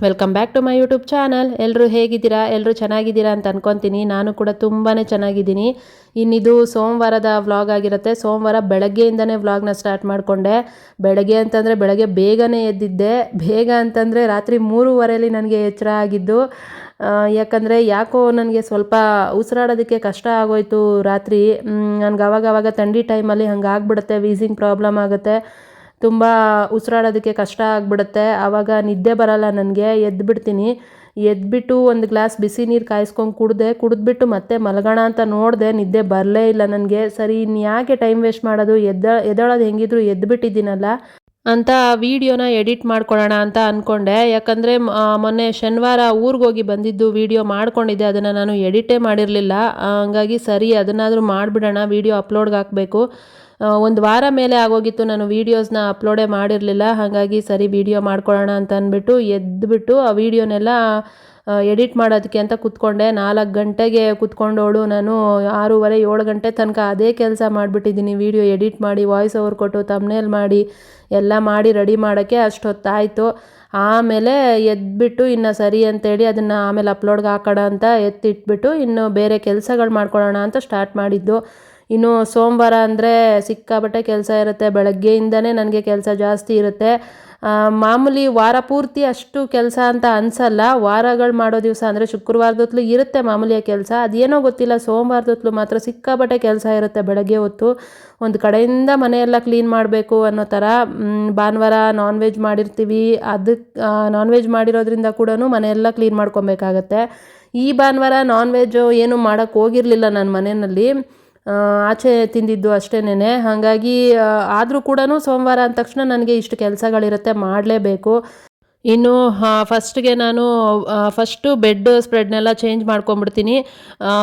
Welcome back to my YouTube channel. ಎಲ್ಲರೂ ಹೇಗಿದ್ದೀರಾ? ಎಲ್ಲರೂ ಚೆನ್ನಾಗಿದ್ದೀರಾ ಅಂತ ಅನ್ಕೊತೀನಿ. ನಾನು ಕೂಡ ತುಂಬಾ ಚೆನ್ನಾಗಿದ್ದೀನಿ. ಇನ್ನಿದು ಸೋಮವಾರದ ವ್ಲಾಗ್ ಆಗಿರುತ್ತೆ. ಸೋಮವಾರ ಬೆಳಗ್ಗೆಯಿಂದನೇ ವ್ಲಾಗ್ನ ಸ್ಟಾರ್ಟ್ ಮಾಡಿಕೊಂಡೆ. ಬೆಳಗ್ಗೆ ಅಂತಂದರೆ ಬೆಳಗ್ಗೆ ಬೇಗನೆ ಎದ್ದಿದ್ದೆ. ಬೇಗ ಅಂತಂದರೆ ರಾತ್ರಿ 3:30ಲಿ ನನಗೆ ಎಚ್ಚರ ಆಗಿದ್ದು. ಯಾಕಂದರೆ ಯಾಕೋ ನನಗೆ ಸ್ವಲ್ಪ ಉಸಿರಾಡೋದಕ್ಕೆ ಕಷ್ಟ ಆಗೋಯ್ತು ರಾತ್ರಿ. ನನಗೆ ಅವಾಗವಾಗ ಥಂಡಿ ಟೈಮಲ್ಲಿ ಹಂಗೆ ಆಗ್ಬಿಡುತ್ತೆ, ವೀಸಿಂಗ್ ಪ್ರಾಬ್ಲಮ್ ಆಗುತ್ತೆ, ತುಂಬ ಉಸಿರಾಡೋದಕ್ಕೆ ಕಷ್ಟ ಆಗಿಬಿಡುತ್ತೆ. ಆವಾಗ ನಿದ್ದೆ ಬರಲ್ಲ ನನಗೆ. ಎದ್ದುಬಿಡ್ತೀನಿ. ಎದ್ದುಬಿಟ್ಟು ಒಂದು ಗ್ಲಾಸ್ ಬಿಸಿ ನೀರು ಕಾಯಿಸ್ಕೊಂಡು ಕುಡಿದ್ಬಿಟ್ಟು ಮತ್ತೆ ಮಲಗೋಣ ಅಂತ ನೋಡಿದೆ, ನಿದ್ದೆ ಬರಲೇ ಇಲ್ಲ ನನಗೆ. ಸರಿ ಇನ್ನು ಯಾಕೆ ಟೈಮ್ ವೇಸ್ಟ್ ಮಾಡೋದು, ಎದ್ದೇಳೋದು ಹೆಂಗಿದ್ರು ಎದ್ದುಬಿಟ್ಟಿದ್ದೀನಲ್ಲ ಅಂತ ವೀಡಿಯೋನ ಎಡಿಟ್ ಮಾಡ್ಕೊಳ್ಳೋಣ ಅಂತ ಅಂದ್ಕೊಂಡೆ. ಯಾಕಂದರೆ ಮೊನ್ನೆ ಶನಿವಾರ ಊರಿಗೆ ಹೋಗಿ ಬಂದಿದ್ದು ವೀಡಿಯೋ ಮಾಡ್ಕೊಂಡಿದ್ದೆ, ಅದನ್ನು ನಾನು ಎಡಿಟೇ ಮಾಡಿರಲಿಲ್ಲ. ಹಂಗಾಗಿ ಸರಿ ಅದನ್ನಾದರೂ ಮಾಡಿಬಿಡೋಣ, ವೀಡಿಯೋ ಅಪ್ಲೋಡ್ಗೆ ಹಾಕಬೇಕು. ಒಂದು ವಾರ ಮೇಲೆ ಆಗೋಗಿತ್ತು ನಾನು ವೀಡಿಯೋಸ್ನ ಅಪ್ಲೋಡೇ ಮಾಡಿರಲಿಲ್ಲ. ಹಾಗಾಗಿ ಸರಿ ವೀಡಿಯೋ ಮಾಡ್ಕೊಳ್ಳೋಣ ಅಂತ ಅಂದ್ಬಿಟ್ಟು ಎದ್ದುಬಿಟ್ಟು ಆ ವೀಡಿಯೋನೆಲ್ಲ ಎಡಿಟ್ ಮಾಡೋದಕ್ಕೆ ಅಂತ ಕೂತ್ಕೊಂಡೆ. 4 ಗಂಟೆಗೆ ಕೂತ್ಕೊಂಡೋಳು ನಾನು 6:30 7 ಗಂಟೆ ತನಕ ಅದೇ ಕೆಲಸ ಮಾಡಿಬಿಟ್ಟಿದ್ದೀನಿ. ವೀಡಿಯೋ ಎಡಿಟ್ ಮಾಡಿ, ವಾಯ್ಸ್ ಓವರ್ ಕೊಟ್ಟು, ಥಂಬ್ನೇಲ್ ಮಾಡಿ ಎಲ್ಲ ಮಾಡಿ ರೆಡಿ ಮಾಡೋಕ್ಕೆ ಅಷ್ಟೊತ್ತಾಯಿತು. ಆಮೇಲೆ ಎದ್ಬಿಟ್ಟು ಇನ್ನು ಸರಿ ಅಂತೇಳಿ ಅದನ್ನು ಆಮೇಲೆ ಅಪ್ಲೋಡ್ಗೆ ಹಾಕೋಣ ಅಂತ ಎತ್ತಿಟ್ಬಿಟ್ಟು ಇನ್ನು ಬೇರೆ ಕೆಲಸಗಳು ಮಾಡ್ಕೊಳ್ಳೋಣ ಅಂತ ಸ್ಟಾರ್ಟ್ ಮಾಡಿದ್ದು. ಇನ್ನು ಸೋಮವಾರ ಅಂದರೆ ಸಿಕ್ಕಾಪಟ್ಟೆ ಕೆಲಸ ಇರುತ್ತೆ. ಬೆಳಗ್ಗೆಯಿಂದನೇ ನನಗೆ ಕೆಲಸ ಜಾಸ್ತಿ ಇರುತ್ತೆ. ಮಾಮೂಲಿ ವಾರ ಪೂರ್ತಿ ಅಷ್ಟು ಕೆಲಸ ಅಂತ ಅನಿಸಲ್ಲ. ವಾರಗಳು ಮಾಡೋ ದಿವಸ ಅಂದರೆ ಶುಕ್ರವಾರದೊತ್ತಲು ಇರುತ್ತೆ ಮಾಮೂಲಿಯ ಕೆಲಸ. ಅದೇನೋ ಗೊತ್ತಿಲ್ಲ, ಸೋಮವಾರದೊತ್ತಲು ಮಾತ್ರ ಸಿಕ್ಕಾಪಟ್ಟೆ ಕೆಲಸ ಇರುತ್ತೆ. ಬೆಳಗ್ಗೆ ಹೊತ್ತು ಒಂದು ಕಡೆಯಿಂದ ಮನೆಯೆಲ್ಲ ಕ್ಲೀನ್ ಮಾಡಬೇಕು ಅನ್ನೋ ಥರ. ಭಾನುವಾರ ನಾನ್ ವೆಜ್ ಮಾಡಿರ್ತೀವಿ, ಅದಕ್ಕೆ ನಾನ್ ವೆಜ್ ಮಾಡಿರೋದ್ರಿಂದ ಕೂಡ ಮನೆಯೆಲ್ಲ ಕ್ಲೀನ್ ಮಾಡ್ಕೊಬೇಕಾಗತ್ತೆ. ಈ ಭಾನುವಾರ ನಾನ್ ವೆಜ್ಜು ಏನು ಮಾಡೋಕ್ಕೆ ಹೋಗಿರಲಿಲ್ಲ ನಾನು ಮನೆಯಲ್ಲಿ, ಆಚೆ ತಿಂದಿದ್ದು ಅಷ್ಟೇನೆ. ಹಾಗಾಗಿ ಆದರೂ ಕೂಡ ಸೋಮವಾರ ಅಂದ ತಕ್ಷಣ ನನಗೆ ಇಷ್ಟು ಕೆಲಸಗಳಿರುತ್ತೆ, ಮಾಡಲೇಬೇಕು. ಇನ್ನು ಫಸ್ಟ್ಗೆ ನಾನು ಫಸ್ಟು ಬೆಡ್ ಸ್ಪ್ರೆಡ್ನೆಲ್ಲ ಚೇಂಜ್ ಮಾಡ್ಕೊಂಬಿಡ್ತೀನಿ.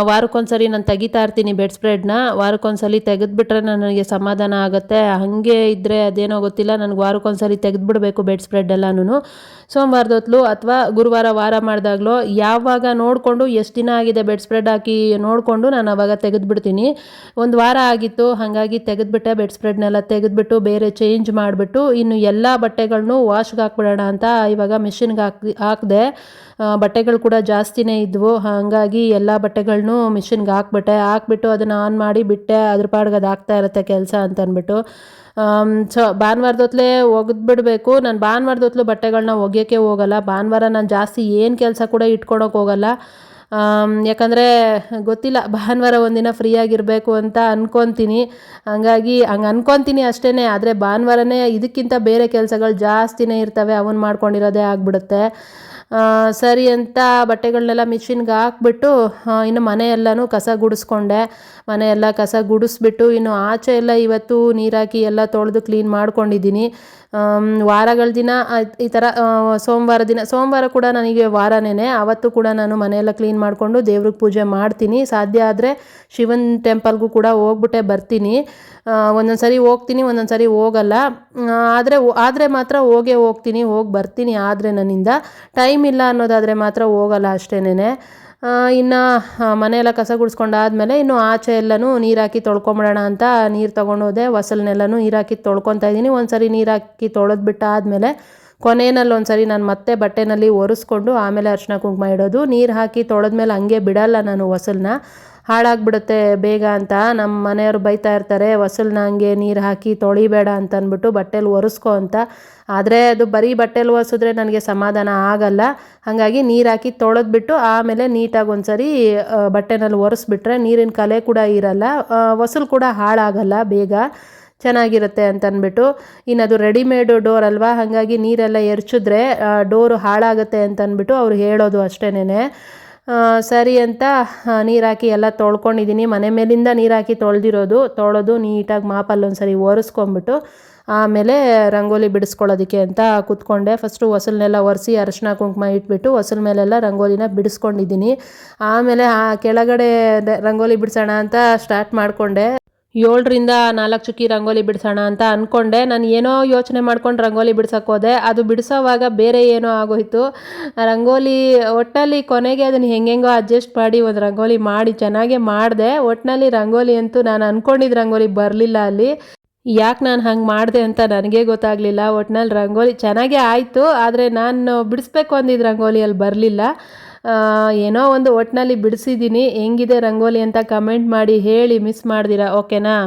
ವಾರಕ್ಕೊಂದ್ಸರಿ ನಾನು ತೆಗಿತಾ ಇರ್ತೀನಿ ಬೆಡ್ ಸ್ಪ್ರೆಡ್ನ. ವಾರಕ್ಕೊಂದ್ಸಲಿ ತೆಗೆದುಬಿಟ್ರೆ ನನಗೆ ಸಮಾಧಾನ ಆಗುತ್ತೆ. ಹಾಗೆ ಇದ್ದರೆ ಅದೇನೋ ಗೊತ್ತಿಲ್ಲ, ನನಗೆ ವಾರಕ್ಕೊಂದ್ಸರಿ ತೆಗೆದುಬಿಡಬೇಕು ಬೆಡ್ ಸ್ಪ್ರೆಡ್ ಎಲ್ಲನೂ. ಸೋಮವಾರದ ಹೊತ್ತಲು ಅಥವಾ ಗುರುವಾರ ವಾರ ಮಾಡಿದಾಗಲೋ ಯಾವಾಗ ನೋಡಿಕೊಂಡು ಎಷ್ಟು ದಿನ ಆಗಿದೆ ಬೆಡ್ ಸ್ಪ್ರೆಡ್ ಹಾಕಿ ನೋಡಿಕೊಂಡು ನಾನು ಆವಾಗ ತೆಗೆದುಬಿಡ್ತೀನಿ. ಒಂದು ವಾರ ಆಗಿತ್ತು, ಹಾಗಾಗಿ ತೆಗೆದುಬಿಟ್ಟೆ. ಬೆಡ್ ಸ್ಪ್ರೆಡ್ನೆಲ್ಲ ತೆಗೆದುಬಿಟ್ಟು ಬೇರೆ ಚೇಂಜ್ ಮಾಡಿಬಿಟ್ಟು ಇನ್ನು ಎಲ್ಲ ಬಟ್ಟೆಗಳನ್ನೂ ವಾಶ್ಗೆ ಹಾಕ್ಬಿಡೋಣ ಅಂತ ಇವಾಗ ಮಿಷಿನ್ಗೆ ಹಾಕಿದೆ. ಬಟ್ಟೆಗಳು ಕೂಡ ಜಾಸ್ತಿನೇ ಇದ್ವು, ಹಾಗಾಗಿ ಎಲ್ಲ ಬಟ್ಟೆಗಳನ್ನೂ ಮಿಷಿನ್ಗೆ ಹಾಕ್ಬಿಟ್ಟು ಅದನ್ನು ಆನ್ ಮಾಡಿ ಬಿಟ್ಟೆ. ಅದ್ರ ಪಾಡ್ಗೆ ಅದು ಆಗ್ತಾ ಇರುತ್ತೆ ಕೆಲಸ ಅಂತ ಅಂದ್ಬಿಟ್ಟು. ಭಾನುವಾರದೊತ್ತಲೇ ಒಗೆದ್ಬಿಡ್ಬೇಕು. ನಾನು ಭಾನುವಾರದೊತ್ತಲು ಬಟ್ಟೆಗಳನ್ನ ಒಗೆಯೋಕ್ಕೆ ಹೋಗಲ್ಲ. ಭಾನುವಾರ ನಾನು ಜಾಸ್ತಿ ಏನು ಕೆಲಸ ಕೂಡ ಇಟ್ಕೊಳಕ್ಕೆ ಹೋಗಲ್ಲ. ಯಾಕಂದರೆ ಗೊತ್ತಿಲ್ಲ, ಭಾನುವಾರ ಒಂದಿನ ಫ್ರೀಯಾಗಿರಬೇಕು ಅಂತ ಅಂದ್ಕೊತೀನಿ. ಹಂಗಾಗಿ ಹಂಗೆ ಅಂದ್ಕೊತೀನಿ ಅಷ್ಟೇ. ಆದರೆ ಭಾನುವಾರನೇ ಇದಕ್ಕಿಂತ ಬೇರೆ ಕೆಲಸಗಳು ಜಾಸ್ತಿನೇ ಇರ್ತವೆ, ಅವನ್ನ ಮಾಡ್ಕೊಂಡಿರೋದೇ ಆಗಿಬಿಡುತ್ತೆ. ಸರಿ ಅಂತ ಬಟ್ಟೆಗಳನ್ನೆಲ್ಲ ಮಿಷಿನ್ಗೆ ಹಾಕ್ಬಿಟ್ಟು ಇನ್ನು ಮನೆಯೆಲ್ಲನೂ ಕಸ ಗುಡಿಸ್ಕೊಂಡೆ. ಮನೆಯೆಲ್ಲ ಕಸ ಗುಡಿಸ್ಬಿಟ್ಟು ಇನ್ನು ಆಚೆ ಎಲ್ಲ ಇವತ್ತು ನೀರಾಕಿ ಎಲ್ಲ ತೊಳೆದು ಕ್ಲೀನ್ ಮಾಡ್ಕೊಂಡಿದ್ದೀನಿ. ವಾರಗಳ ದಿನ ಈ ಥರ ಸೋಮವಾರ ಕೂಡ ನನಗೆ ವಾರನೇ. ಆವತ್ತು ಕೂಡ ನಾನು ಮನೆಯೆಲ್ಲ ಕ್ಲೀನ್ ಮಾಡಿಕೊಂಡು ದೇವ್ರಿಗೆ ಪೂಜೆ ಮಾಡ್ತೀನಿ. ಸಾಧ್ಯ ಆದರೆ ಶಿವನ ಟೆಂಪಲ್ಗೂ ಕೂಡ ಹೋಗ್ಬಿಟ್ಟೆ ಬರ್ತೀನಿ. ಒಂದೊಂದು ಸರಿ ಹೋಗ್ತೀನಿ, ಒಂದೊಂದು ಸರಿ ಹೋಗಲ್ಲ. ಆದರೆ ಮಾತ್ರ ಹೋಗ್ತೀನಿ, ಹೋಗಿ ಬರ್ತೀನಿ. ಆದರೆ ನನ್ನಿಂದ ಟೈಮ್ ಇಲ್ಲ ಅನ್ನೋದಾದರೆ ಮಾತ್ರ ಹೋಗಲ್ಲ ಅಷ್ಟೇನೆ. ಇನ್ನು ಮನೆಯೆಲ್ಲ ಕಸ ಗುಡಿಸ್ಕೊಂಡಾದ್ಮೇಲೆ ಇನ್ನು ಆಚೆ ಎಲ್ಲನೂ ನೀರು ಹಾಕಿ ತೊಳ್ಕೊಂಬಿಡೋಣ ಅಂತ ನೀರು ತೊಗೊಂಡೋದೆ. ಹೊಸಲನ್ನೆಲ್ಲನೂ ನೀರು ಹಾಕಿ ತೊಳ್ಕೊತಾ ಇದ್ದೀನಿ. ಒಂದು ಸರಿ ನೀರು ಹಾಕಿ ತೊಳೆದ್ಬಿಟ್ಟಾದಮೇಲೆ ಕೊನೆಯಲ್ಲಿ ಒಂದು ಸರಿ ನಾನು ಮತ್ತೆ ಬಟ್ಟೆನಲ್ಲಿ ಒರೆಸ್ಕೊಂಡು ಆಮೇಲೆ ಅರಿಶಿನ ಕುಂಕುಮ ಇಡೋದು. ನೀರು ಹಾಕಿ ತೊಳೆದ್ಮೇಲೆ ಹಂಗೆ ಬಿಡಲ್ಲ ನಾನು ಹೊಸಲನ್ನ, ಹಾಳಾಗ್ಬಿಡುತ್ತೆ ಬೇಗ ಅಂತ. ನಮ್ಮ ಮನೆಯವರು ಬೈತಾ ಇರ್ತಾರೆ, ಹೊಸಲನ್ನ ಹಂಗೆ ನೀರು ಹಾಕಿ ತೊಳಿಬೇಡ ಅಂತ ಅಂದ್ಬಿಟ್ಟು, ಬಟ್ಟೆಲಿ ಒರೆಸ್ಕೊ ಅಂತ. ಆದರೆ ಅದು ಬರೀ ಬಟ್ಟೆಲಿ ಒರೆಸಿದ್ರೆ ನನಗೆ ಸಮಾಧಾನ ಆಗಲ್ಲ. ಹಾಗಾಗಿ ನೀರು ಹಾಕಿ ತೊಳೆದ್ಬಿಟ್ಟು ಆಮೇಲೆ ನೀಟಾಗಿ ಒಂದು ಸರಿ ಬಟ್ಟೆನಲ್ಲಿ ಒರೆಸ್ಬಿಟ್ರೆ ನೀರಿನ ಕಲೆ ಕೂಡ ಇರಲ್ಲ, ಹೊಸಲು ಕೂಡ ಹಾಳಾಗಲ್ಲ, ಬೇಗ ಚೆನ್ನಾಗಿರುತ್ತೆ ಅಂತಂದ್ಬಿಟ್ಟು. ಇನ್ನು ಅದು ರೆಡಿಮೇಡ್ ಡೋರ್ ಅಲ್ವಾ, ಹಾಗಾಗಿ ನೀರೆಲ್ಲ ಎರಚಿದ್ರೆ ಡೋರು ಹಾಳಾಗುತ್ತೆ ಅಂತಂದ್ಬಿಟ್ಟು ಅವ್ರು ಹೇಳೋದು ಅಷ್ಟೇನೆ. ಸರಿ ಅಂತ ನೀರು ಹಾಕಿ ಎಲ್ಲ ತೊಳ್ಕೊಂಡಿದ್ದೀನಿ. ಮನೆ ಮೇಲಿಂದ ನೀರು ಹಾಕಿ ತೊಳೆದು ನೀಟಾಗಿ ಮಾಪಲ್ಲಿ ಒಂದು ಸರಿ ಒರೆಸ್ಕೊಂಬಿಟ್ಟು ಆಮೇಲೆ ರಂಗೋಲಿ ಬಿಡಿಸ್ಕೊಳ್ಳೋದಕ್ಕೆ ಅಂತ ಕೂತ್ಕೊಂಡೆ. ಫಸ್ಟು ಹೊಸಲನ್ನೆಲ್ಲ ಒರೆಸಿ ಅರಿಶಿನ ಕುಂಕುಮ ಇಟ್ಬಿಟ್ಟು ಹೊಸಲ ಮೇಲೆಲ್ಲ ರಂಗೋಲಿನ ಬಿಡಿಸ್ಕೊಂಡಿದ್ದೀನಿ. ಆಮೇಲೆ ಕೆಳಗಡೆ ರಂಗೋಲಿ ಬಿಡಿಸೋಣ ಅಂತ ಸ್ಟಾರ್ಟ್ ಮಾಡಿಕೊಂಡೆ. 7ರಿಂದ 4 ಚುಕ್ಕಿ ರಂಗೋಲಿ ಬಿಡಿಸೋಣ ಅಂತ ಅಂದ್ಕೊಂಡೆ. ನಾನು ಏನೋ ಯೋಚನೆ ಮಾಡ್ಕೊಂಡು ರಂಗೋಲಿ ಬಿಡ್ಸೋಕ್ಕೆ ಹೋದೆ. ಅದು ಬಿಡಿಸೋವಾಗ ಬೇರೆ ಏನೋ ಆಗೋಯ್ತು. ರಂಗೋಲಿ ಒಟ್ಟಿನಲ್ಲಿ ಕೊನೆಗೆ ಅದನ್ನು ಹೆಂಗೆಂಗೋ ಅಡ್ಜಸ್ಟ್ ಮಾಡಿ ಒಂದು ರಂಗೋಲಿ ಮಾಡಿ ಚೆನ್ನಾಗೇ ಮಾಡಿದೆ. ಒಟ್ಟಿನಲ್ಲಿ ರಂಗೋಲಿ ಅಂತೂ ನಾನು ಅಂದ್ಕೊಂಡಿದ್ದ ರಂಗೋಲಿ ಬರಲಿಲ್ಲ ಅಲ್ಲಿ. ಯಾಕೆ ನಾನು ಹಂಗೆ ಮಾಡಿದೆ ಅಂತ ನನಗೆ ಗೊತ್ತಾಗಲಿಲ್ಲ. ಒಟ್ನಲ್ಲಿ ರಂಗೋಲಿ ಚೆನ್ನಾಗೇ ಆಯಿತು, ಆದರೆ ನಾನು ಬಿಡಿಸ್ಬೇಕು ಅಂದಿದ್ದು ರಂಗೋಲಿಯಲ್ಲಿ ಬರಲಿಲ್ಲ. ಏನೋ ಒಂದು ಒಟ್ಟಿನಲ್ಲಿ ಬಿಡಿಸಿದ್ದೀನಿ. ಹೆಂಗಿದೆ ರಂಗೋಲಿ ಅಂತ ಕಮೆಂಟ್ ಮಾಡಿ ಹೇಳಿ, ಮಿಸ್ ಮಾಡ್ದಿರಾ, ಓಕೆನಾ?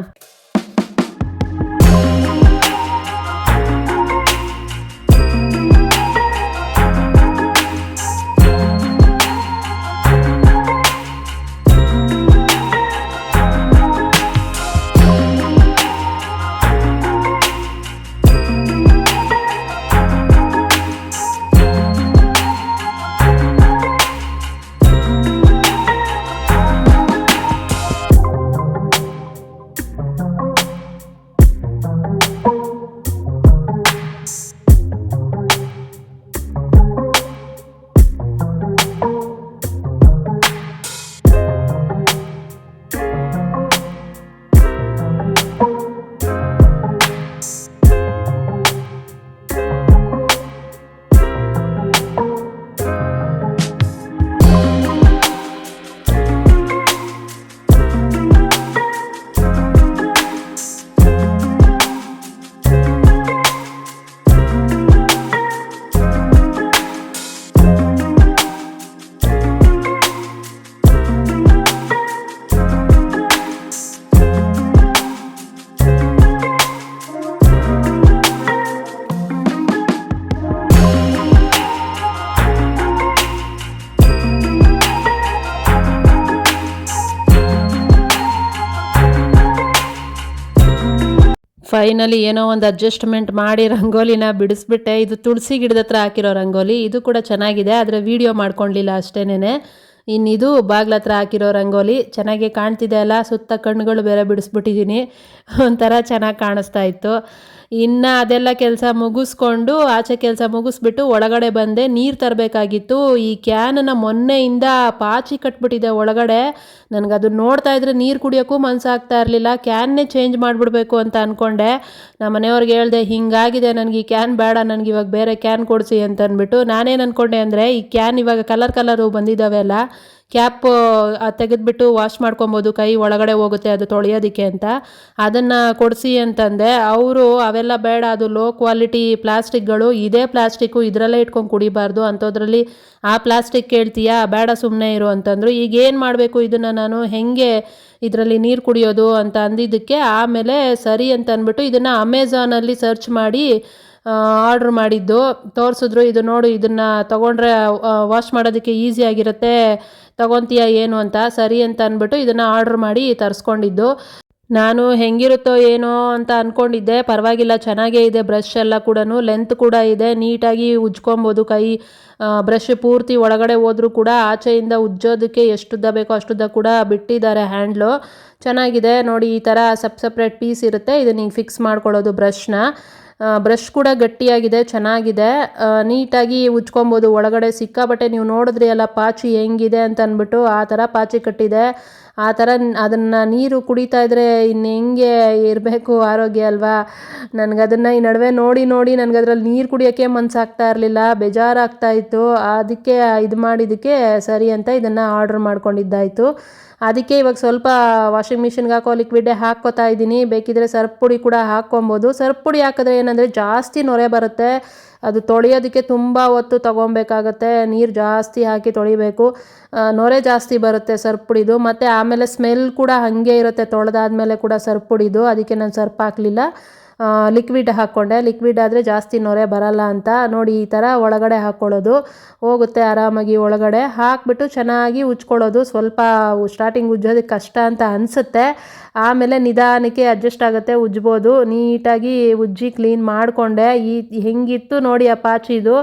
ಫೈನಲಿ ಏನೋ ಒಂದು ಅಡ್ಜಸ್ಟ್ಮೆಂಟ್ ಮಾಡಿ ರಂಗೋಲಿನ ಬಿಡಿಸ್ಬಿಟ್ಟೆ. ಇದು ತುಳಸಿ ಗಿಡದ ಹತ್ರ ಹಾಕಿರೋ ರಂಗೋಲಿ, ಇದು ಕೂಡ ಚೆನ್ನಾಗಿದೆ, ಆದರೆ ವಿಡಿಯೋ ಮಾಡ್ಕೊಳ್ಲಿಲ್ಲ ಅಷ್ಟೇನೆ. ಇನ್ನಿದು ಬಾಗ್ಲ ಹತ್ರ ಹಾಕಿರೋ ರಂಗೋಲಿ ಚೆನ್ನಾಗಿ ಕಾಣ್ತಿದೆ ಅಲ್ಲ, ಸುತ್ತ ಕಣ್ಣುಗಳು ಬೇರೆ ಬಿಡಿಸ್ಬಿಟ್ಟಿದ್ದೀನಿ, ಒಂಥರ ಚೆನ್ನಾಗಿ ಕಾಣಿಸ್ತಾ ಇತ್ತು. ಇನ್ನು ಅದೆಲ್ಲ ಕೆಲಸ ಮುಗಿಸ್ಕೊಂಡು ಆಚೆ ಕೆಲಸ ಮುಗಿಸ್ಬಿಟ್ಟು ಒಳಗಡೆ ಬಂದೆ. ನೀರು ತರಬೇಕಾಗಿತ್ತು. ಈ ಕ್ಯಾನನ್ನು ಮೊನ್ನೆಯಿಂದ ಪಾಚಿ ಕಟ್ಬಿಟ್ಟಿದೆ ಒಳಗಡೆ. ನನಗದು ನೋಡ್ತಾ ಇದ್ರೆ ನೀರು ಕುಡಿಯೋಕ್ಕೂ ಮನಸ್ಸಾಗ್ತಾ ಇರಲಿಲ್ಲ. ಕ್ಯಾನ್ನೇ ಚೇಂಜ್ ಮಾಡಿಬಿಡ್ಬೇಕು ಅಂತ ಅಂದ್ಕೊಂಡೆ. ನಮ್ಮ ಮನೆಯವ್ರಿಗೆ ಹೇಳಿದೆ, ಹಿಂಗಾಗಿದೆ, ನನಗೆ ಈ ಕ್ಯಾನ್ ಬೇಡ, ನನಗೆ ಇವಾಗ ಬೇರೆ ಕ್ಯಾನ್ ಕೊಡಿಸಿ ಅಂತ ಅಂದ್ಬಿಟ್ಟು. ನಾನೇನು ಅಂದ್ಕೊಂಡೆ ಅಂದರೆ, ಈ ಕ್ಯಾನ್ ಇವಾಗ ಕಲರು ಬಂದಿದ್ದಾವೆ ಅಲ್ಲ, ಕ್ಯಾಪ್ ತೆಗೆದ್ಬಿಟ್ಟು ವಾಶ್ ಮಾಡ್ಕೊಬೋದು, ಕೈ ಒಳಗಡೆ ಹೋಗುತ್ತೆ ಅದು ತೊಳೆಯೋದಕ್ಕೆ ಅಂತ, ಅದನ್ನು ಕೊಡಿಸಿ ಅಂತಂದೆ. ಅವರು ಅವೆಲ್ಲ ಬೇಡ, ಅದು ಲೋ ಕ್ವಾಲಿಟಿ ಪ್ಲಾಸ್ಟಿಕ್ಗಳು, ಇದೇ ಪ್ಲಾಸ್ಟಿಕ್ಕು, ಇದರಲ್ಲೇ ಇಟ್ಕೊಂಡು ಕುಡಿಬಾರ್ದು, ಅಂಥದ್ರಲ್ಲಿ ಆ ಪ್ಲಾಸ್ಟಿಕ್ ಕೇಳ್ತೀಯಾ, ಬೇಡ ಸುಮ್ಮನೆ ಇರು ಅಂತಂದರು. ಈಗ ಏನು ಮಾಡಬೇಕು ಇದನ್ನು ನಾನು, ಹೆಂಗೆ ಇದರಲ್ಲಿ ನೀರು ಕುಡಿಯೋದು ಅಂತ ಅಂದಿದ್ದಕ್ಕೆ ಆಮೇಲೆ ಸರಿ ಅಂತ ಅಂದ್ಬಿಟ್ಟು ಇದನ್ನು ಅಮೆಝಾನಲ್ಲಿ ಸರ್ಚ್ ಮಾಡಿ ಆರ್ಡ್ರ್ ಮಾಡಿದ್ದು. ತೋರಿಸಿದ್ರು, ಇದು ನೋಡು, ಇದನ್ನು ತೊಗೊಂಡ್ರೆ ವಾಶ್ ಮಾಡೋದಕ್ಕೆ ಈಸಿ ಆಗಿರುತ್ತೆ, ತೊಗೊತೀಯ ಏನು ಅಂತ. ಸರಿ ಅಂತ ಅಂದ್ಬಿಟ್ಟು ಇದನ್ನು ಆರ್ಡ್ರ್ ಮಾಡಿ ತರಿಸ್ಕೊಂಡಿದ್ದು. ನಾನು ಹೆಂಗಿರುತ್ತೋ ಏನೋ ಅಂತ ಅಂದ್ಕೊಂಡಿದ್ದೆ. ಪರವಾಗಿಲ್ಲ, ಚೆನ್ನಾಗೇ ಇದೆ. ಬ್ರಷ್ ಎಲ್ಲ ಕೂಡ ಲೆಂತ್ ಕೂಡ ಇದೆ, ನೀಟಾಗಿ ಉಜ್ಕೊಬೋದು ಕೈ. ಬ್ರಷ್ ಪೂರ್ತಿ ಒಳಗಡೆ ಹೋದ್ರೂ ಕೂಡ ಆಚೆಯಿಂದ ಉಜ್ಜೋದಕ್ಕೆ ಎಷ್ಟುದ್ದ ಬೇಕೋ ಅಷ್ಟುದ್ದ ಕೂಡ ಬಿಟ್ಟಿದ್ದಾರೆ ಹ್ಯಾಂಡ್ಲು. ಚೆನ್ನಾಗಿದೆ ನೋಡಿ, ಈ ಥರ ಸಪ್ರೇಟ್ ಪೀಸ್ ಇರುತ್ತೆ, ಇದನ್ನ ಈಗ ಫಿಕ್ಸ್ ಮಾಡ್ಕೊಳ್ಳೋದು ಬ್ರಷ್ನ. ಬ್ರಷ್ ಕೂಡ ಗಟ್ಟಿಯಾಗಿದೆ, ಚೆನ್ನಾಗಿದೆ, ನೀಟಾಗಿ ಉಜ್ಕೊಬೋದು. ಒಳಗಡೆ ಸಿಕ್ಕಾಬಟ್ಟೆ ನೀವು ನೋಡಿದ್ರಿ ಅಲ್ಲ ಪಾಚಿ ಹೆಂಗಿದೆ ಅಂತ ಅಂದ್ಬಿಟ್ಟು, ಆ ಥರ ಪಾಚಿ ಕಟ್ಟಿದೆ. ಆ ಥರ ಅದನ್ನು ನೀರು ಕುಡಿತಾ ಇದ್ದರೆ ಇನ್ನು ಹೆಂಗೆ ಇರಬೇಕು ಆರೋಗ್ಯ ಅಲ್ವಾ. ನನಗದನ್ನು ಈ ನಡುವೆ ನೋಡಿ ನನಗದ್ರಲ್ಲಿ ನೀರು ಕುಡಿಯೋಕ್ಕೆ ಮನಸ್ಸಾಗ್ತಾ ಇರಲಿಲ್ಲ, ಬೇಜಾರಾಗ್ತಾ ಇತ್ತು. ಅದಕ್ಕೆ ಇದು ಮಾಡಿದ್ದಕ್ಕೆ ಸರಿ ಅಂತ ಇದನ್ನು ಆರ್ಡ್ರ್ ಮಾಡ್ಕೊಂಡಿದ್ದಾಯಿತು. ಅದಕ್ಕೆ ಇವಾಗ ಸ್ವಲ್ಪ ವಾಷಿಂಗ್ ಮಿಷಿನ್ಗೆ ಹಾಕೋ ಲಿಕ್ವಿಡ್ಡೇ ಹಾಕ್ಕೋತಾ ಇದ್ದೀನಿ. ಬೇಕಿದ್ರೆ ಸರ್ಫ್ ಪುಡಿ ಕೂಡ ಹಾಕ್ಕೊಬೋದು. ಸರ್ಫ್ ಪುಡಿ ಹಾಕಿದ್ರೆ ಏನಂದರೆ ಜಾಸ್ತಿ ನೊರೆ ಬರುತ್ತೆ, ಅದು ತೊಳೆಯೋದಕ್ಕೆ ತುಂಬ ಹೊತ್ತು ತೊಗೊಬೇಕಾಗತ್ತೆ, ನೀರು ಜಾಸ್ತಿ ಹಾಕಿ ತೊಳಿಬೇಕು, ನೊರೆ ಜಾಸ್ತಿ ಬರುತ್ತೆ ಸರ್ಫ್ ಪುಡಿದು. ಮತ್ತು ಆಮೇಲೆ ಸ್ಮೆಲ್ ಕೂಡ ಹಾಗೆ ಇರುತ್ತೆ ತೊಳೆದಾದ್ಮೇಲೆ ಕೂಡ ಸರ್ಫ್ ಪುಡಿದು. ಅದಕ್ಕೆ ನಾನು ಸರ್ಫ್ ಹಾಕಲಿಲ್ಲ, ಲಿಕ್ವಿಡ್ ಹಾಕ್ಕೊಂಡೆ. ಲಿಕ್ವಿಡ್ ಆದರೆ ಜಾಸ್ತಿ ನೊರೆ ಬರಲ್ಲ ಅಂತ ನೋಡಿ. ಈ ಥರ ಒಳಗಡೆ ಹಾಕ್ಕೊಳ್ಳೋದು, ಹೋಗುತ್ತೆ ಆರಾಮಾಗಿ. ಒಳಗಡೆ ಹಾಕ್ಬಿಟ್ಟು ಚೆನ್ನಾಗಿ ಉಜ್ಕೊಳ್ಳೋದು. ಸ್ವಲ್ಪ ಸ್ಟಾರ್ಟಿಂಗ್ ಉಜ್ಜೋದಕ್ಕೆ ಕಷ್ಟ ಅಂತ ಅನಿಸುತ್ತೆ, ಆಮೇಲೆ ನಿಧಾನಕ್ಕೆ ಅಡ್ಜಸ್ಟ್ ಆಗುತ್ತೆ, ಉಜ್ಬೋದು. ನೀಟಾಗಿ ಉಜ್ಜಿ ಕ್ಲೀನ್ ಮಾಡಿಕೊಂಡೆ. ಹೆಂಗಿತ್ತು ನೋಡಿ ಆ ಪಾಚಿದು,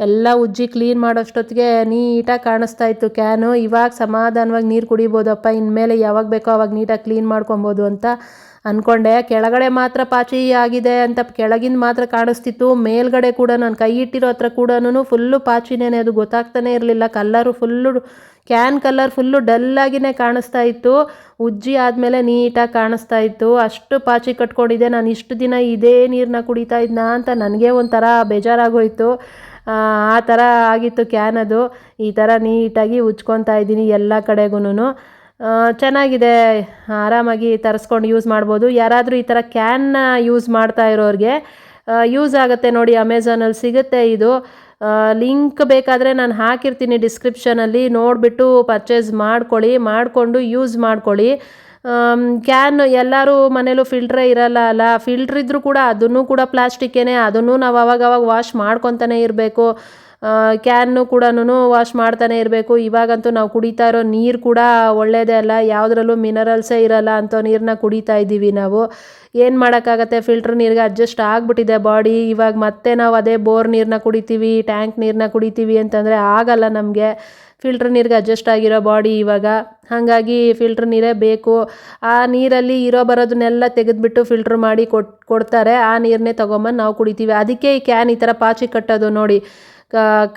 ಎಲ್ಲ ಉಜ್ಜಿ ಕ್ಲೀನ್ ಮಾಡೋಷ್ಟೊತ್ತಿಗೆ ನೀಟಾಗಿ ಕಾಣಿಸ್ತಾ ಇತ್ತು ಕ್ಯಾನು. ಇವಾಗ ಸಮಾಧಾನವಾಗಿ ನೀರು ಕುಡಿಬೋದಪ್ಪ, ಇನ್ಮೇಲೆ ಯಾವಾಗ ಬೇಕೋ ಅವಾಗ ನೀಟಾಗಿ ಕ್ಲೀನ್ ಮಾಡ್ಕೊಬೋದು ಅಂತ ಅಂದ್ಕೊಂಡೆ. ಕೆಳಗಡೆ ಮಾತ್ರ ಪಾಚಿ ಆಗಿದೆ ಅಂತ ಕೆಳಗಿಂದ ಮಾತ್ರ ಕಾಣಿಸ್ತಿತ್ತು, ಮೇಲ್ಗಡೆ ಕೂಡ ನಾನು ಕೈ ಇಟ್ಟಿರೋ ಹತ್ರ ಕೂಡ ಫುಲ್ಲು ಪಾಚಿನೇ, ಅದು ಗೊತ್ತಾಗ್ತಾನೆ ಇರಲಿಲ್ಲ. ಕ್ಯಾನ್ ಕಲರ್ ಫುಲ್ಲು ಡಲ್ಲಾಗಿನೇ ಕಾಣಿಸ್ತಾ ಇತ್ತು. ಉಜ್ಜಿ ಆದಮೇಲೆ ನೀಟಾಗಿ ಕಾಣಿಸ್ತಾ ಇತ್ತು, ಅಷ್ಟು ಪಾಚಿ ಕಟ್ಕೊಂಡಿದೆ. ನಾನು ಇಷ್ಟು ದಿನ ಇದೇ ನೀರನ್ನ ಕುಡಿತಾ ಇದ್ನಾ ಅಂತ ನನಗೆ ಒಂಥರ ಬೇಜಾರಾಗೋಯ್ತು. ಆ ಥರ ಆಗಿತ್ತು ಕ್ಯಾನ್ ಅದು. ಈ ಥರ ನೀಟಾಗಿ ಉಜ್ಕೊತಾ ಇದ್ದೀನಿ ಎಲ್ಲ ಕಡೆಗೂ. ಚೆನ್ನಾಗಿದೆ, ಆರಾಮಾಗಿ ತರಿಸ್ಕೊಂಡು ಯೂಸ್ ಮಾಡ್ಬೋದು. ಯಾರಾದರೂ ಈ ಥರ ಕ್ಯಾನ್ನ ಯೂಸ್ ಮಾಡ್ತಾ ಇರೋರಿಗೆ ಯೂಸ್ ಆಗುತ್ತೆ ನೋಡಿ. ಅಮೆಝಾನಲ್ಲಿ ಸಿಗುತ್ತೆ ಇದು. ಲಿಂಕ್ ಬೇಕಾದರೆ ನಾನು ಹಾಕಿರ್ತೀನಿ ಡಿಸ್ಕ್ರಿಪ್ಷನಲ್ಲಿ, ನೋಡಿಬಿಟ್ಟು ಪರ್ಚೇಸ್ ಮಾಡಿಕೊಂಡು ಯೂಸ್ ಮಾಡ್ಕೊಳ್ಳಿ. ಕ್ಯಾನ್ ಎಲ್ಲರೂ ಮನೇಲೂ ಫಿಲ್ಟ್ರೇ ಇರಲ್ಲ ಅಲ್ಲ, ಫಿಲ್ಟ್ರ್ ಇದ್ದರೂ ಕೂಡ ಅದನ್ನು ಕೂಡ ಪ್ಲಾಸ್ಟಿಕ್ಕೇನೆ, ಅದನ್ನು ನಾವು ಅವಾಗವಾಗ ವಾಶ್ ಮಾಡ್ಕೊತಾನೆ ಇರಬೇಕು. ಕ್ಯಾನ್ನು ಕೂಡ ವಾಶ್ ಮಾಡ್ತಾನೆ ಇರಬೇಕು. ಇವಾಗಂತೂ ನಾವು ಕುಡಿತಾ ಇರೋ ನೀರು ಕೂಡ ಒಳ್ಳೆಯದೇ ಅಲ್ಲ, ಯಾವುದ್ರಲ್ಲೂ ಮಿನರಲ್ಸೇ ಇರಲ್ಲ ಅಂಥ ನೀರನ್ನ ಕುಡಿತಾ ಇದ್ದೀವಿ ನಾವು. ಏನು ಮಾಡೋಕ್ಕಾಗತ್ತೆ, ಫಿಲ್ಟ್ರ್ ನೀರಿಗೆ ಅಡ್ಜಸ್ಟ್ ಆಗಿಬಿಟ್ಟಿದೆ ಬಾಡಿ. ಇವಾಗ ಮತ್ತೆ ನಾವು ಅದೇ ಬೋರ್ ನೀರನ್ನ ಕುಡಿತೀವಿ, ಟ್ಯಾಂಕ್ ನೀರನ್ನ ಕುಡಿತೀವಿ ಅಂತಂದರೆ ಆಗಲ್ಲ ನಮಗೆ. ಫಿಲ್ಟ್ರ್ ನೀರಿಗೆ ಅಡ್ಜಸ್ಟ್ ಆಗಿರೋ ಬಾಡಿ ಇವಾಗ, ಹಾಗಾಗಿ ಫಿಲ್ಟ್ರ್ ನೀರೇ ಬೇಕು. ಆ ನೀರಲ್ಲಿ ಬರೋದನ್ನೆಲ್ಲ ತೆಗೆದುಬಿಟ್ಟು ಫಿಲ್ಟ್ರ್ ಮಾಡಿ ಕೊಡ್ತಾರೆ. ಆ ನೀರನ್ನೇ ತೊಗೊಂಬಂದು ನಾವು ಕುಡಿತೀವಿ. ಅದಕ್ಕೆ ಈ ಕ್ಯಾನ್ ಈ ಥರ ಪಾಚಿ ಕಟ್ಟೋದು ನೋಡಿ.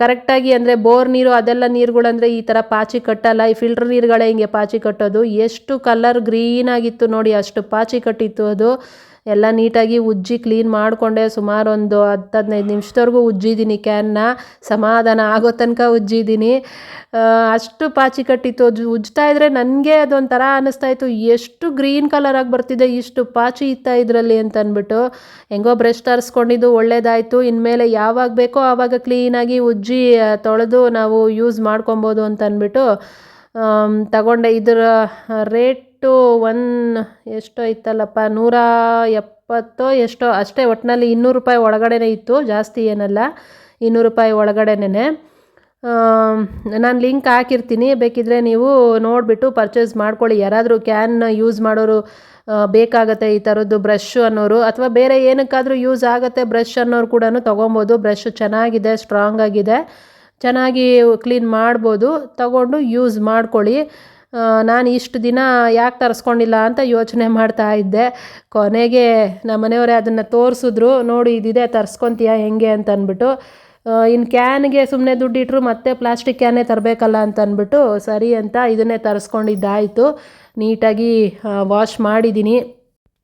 ಕರೆಕ್ಟಾಗಿ ಅಂದರೆ ಬೋರ್ ನೀರು ಅದೆಲ್ಲ ನೀರುಗಳಂದರೆ ಈ ಥರ ಪಾಚಿ ಕಟ್ಟಲ್ಲ. ಈ ಫಿಲ್ಟ್ರ್ ನೀರುಗಳೇ ಹಿಂಗೆ ಪಾಚಿ ಕಟ್ಟೋದು. ಎಷ್ಟು ಕಲರ್ ಗ್ರೀನಾಗಿತ್ತು ನೋಡಿ, ಅಷ್ಟು ಪಾಚಿ ಕಟ್ಟಿತ್ತು ಅದು. ಎಲ್ಲ ನೀಟಾಗಿ ಉಜ್ಜಿ ಕ್ಲೀನ್ ಮಾಡಿಕೊಂಡೆ. ಸುಮಾರು ಒಂದು 10-15 ನಿಮಿಷದವರೆಗೂ ಉಜ್ಜಿದ್ದೀನಿ ಕ್ಯಾನ್ನ, ಸಮಾಧಾನ ಆಗೋ ತನಕ ಉಜ್ಜಿದ್ದೀನಿ. ಅಷ್ಟು ಪಾಚಿ ಕಟ್ಟಿತ್ತು. ಉಜ್ತಾ ಇದ್ರೆ ನನಗೆ ಅದೊಂಥರ ಅನ್ನಿಸ್ತಾಯಿತ್ತು, ಎಷ್ಟು ಗ್ರೀನ್ ಕಲರಾಗಿ ಬರ್ತಿದೆ, ಇಷ್ಟು ಪಾಚಿ ಇತ್ತ ಇದರಲ್ಲಿ ಅಂತ ಅಂದ್ಬಿಟ್ಟು. ಹೆಂಗೋ ಬ್ರಷ್ ತರಿಸ್ಕೊಂಡಿದ್ದು ಒಳ್ಳೇದಾಯಿತು. ಇನ್ಮೇಲೆ ಯಾವಾಗ ಬೇಕೋ ಆವಾಗ ಕ್ಲೀನಾಗಿ ಉಜ್ಜಿ ತೊಳೆದು ನಾವು ಯೂಸ್ ಮಾಡ್ಕೊಬೋದು ಅಂತ ಅಂದ್ಬಿಟ್ಟು ತಗೊಂಡೆ. ಇದರ ರೇಟು ಎಷ್ಟೋ ಇತ್ತಲ್ಲಪ್ಪ, 170 ಎಷ್ಟೋ ಅಷ್ಟೇ. ಒಟ್ಟಿನಲ್ಲಿ 200 ರೂಪಾಯಿ ಒಳಗಡೆನೇ ಇತ್ತು, ಜಾಸ್ತಿ ಏನಲ್ಲ, 200 ರೂಪಾಯಿ ಒಳಗಡೆನೇ. ನಾನು ಲಿಂಕ್ ಹಾಕಿರ್ತೀನಿ, ಬೇಕಿದ್ರೆ ನೀವು ನೋಡಿಬಿಟ್ಟು ಪರ್ಚೇಸ್ ಮಾಡ್ಕೊಳ್ಳಿ. ಯಾರಾದರೂ ಕ್ಯಾನ್ ಯೂಸ್ ಮಾಡೋರು ಬೇಕಾಗತ್ತೆ ಈ ಥರದ್ದು ಬ್ರಷ್ ಅನ್ನೋರು, ಅಥವಾ ಬೇರೆ ಏನಕ್ಕಾದರೂ ಯೂಸ್ ಆಗುತ್ತೆ ಬ್ರಷ್ ಅನ್ನೋರು ಕೂಡ ತೊಗೊಬೋದು. ಬ್ರಷ್ ಚೆನ್ನಾಗಿದೆ, ಸ್ಟ್ರಾಂಗ್ ಆಗಿದೆ, ಚೆನ್ನಾಗಿ ಕ್ಲೀನ್ ಮಾಡ್ಬೋದು. ತಗೊಂಡು ಯೂಸ್ ಮಾಡ್ಕೊಳ್ಳಿ. ನಾನು ಇಷ್ಟು ದಿನ ಯಾಕೆ ತರಿಸ್ಕೊಂಡಿಲ್ಲ ಅಂತ ಯೋಚನೆ ಮಾಡ್ತಾ ಇದ್ದೆ. ಕೊನೆಗೆ ನಮ್ಮ ಮನೆಯವರೇ ಅದನ್ನು ತೋರಿಸಿದ್ರು, ನೋಡಿ ಇದಿದೆ ತರಿಸ್ಕೊತೀಯಾ ಹೆಂಗೆ ಅಂತ ಅಂದ್ಬಿಟ್ಟು. ಇನ್ನು ಕ್ಯಾನ್ಗೆ ಸುಮ್ಮನೆ ದುಡ್ಡಿಟ್ರು ಮತ್ತೆ ಪ್ಲಾಸ್ಟಿಕ್ ಕ್ಯಾನೇ ತರಬೇಕಲ್ಲ ಅಂತ ಅಂದ್ಬಿಟ್ಟು ಸರಿ ಅಂತ ಇದನ್ನೇ ತರಿಸ್ಕೊಂಡಿದ್ದಾಯಿತು. ನೀಟಾಗಿ ವಾಶ್ ಮಾಡಿದ್ದೀನಿ.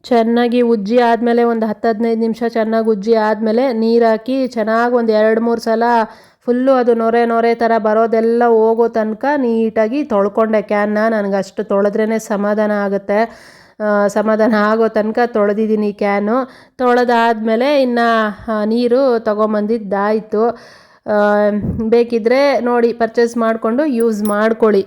ಚೆನ್ನಾಗಿ ಉಜ್ಜಿ ಆದಮೇಲೆ ಒಂದು 10-15 ನಿಮಿಷ ಚೆನ್ನಾಗಿ ಉಜ್ಜಿ ಆದಮೇಲೆ ನೀರು ಹಾಕಿ ಚೆನ್ನಾಗಿ ಒಂದು 2-3 ಸಲ ಫುಲ್ಲು ಅದು ನೊರೆ ಥರ ಬರೋದೆಲ್ಲ ಹೋಗೋ ತನಕ ನೀಟಾಗಿ ತೊಳ್ಕೊಂಡೆ ಕ್ಯಾನ್ನ. ನನಗೆ ಅಷ್ಟು ತೊಳೆದ್ರೇ ಸಮಾಧಾನ ಆಗುತ್ತೆ. ಸಮಾಧಾನ ಆಗೋ ತನಕ ತೊಳೆದಿದ್ದೀನಿ ಕ್ಯಾನು. ತೊಳೆದಾದಮೇಲೆ ಇನ್ನು ನೀರು ತೊಗೊಂಬಂದಿದ್ದಾಯಿತು. ಬೇಕಿದ್ದರೆ ನೋಡಿ ಪರ್ಚೇಸ್ ಮಾಡಿಕೊಂಡು ಯೂಸ್ ಮಾಡ್ಕೊಳ್ಳಿ.